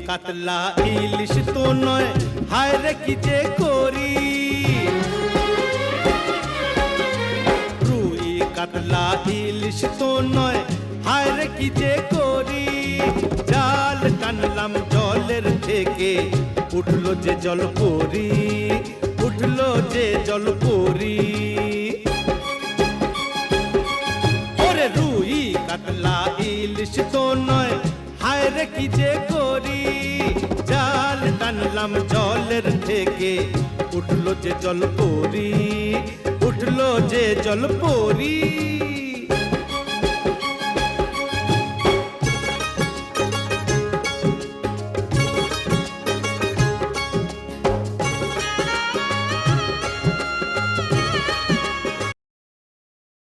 কাতলা ইলিশ তো নয়, হায় রে কি যে করি। রুই কাতলা ইলিশ তো নয়, হায় রে কি যে করি। জাল টানলাম জলের থেকে, উঠলো যে জল পরি, উঠলো যে জল পরি। ওরে রুই কাতলা ইলিশ তো নয়, হায় রে কি যে করি। জাল টানলাম জলের থেকে, উঠলো যে জল পরি, উঠলো যে জল পরি।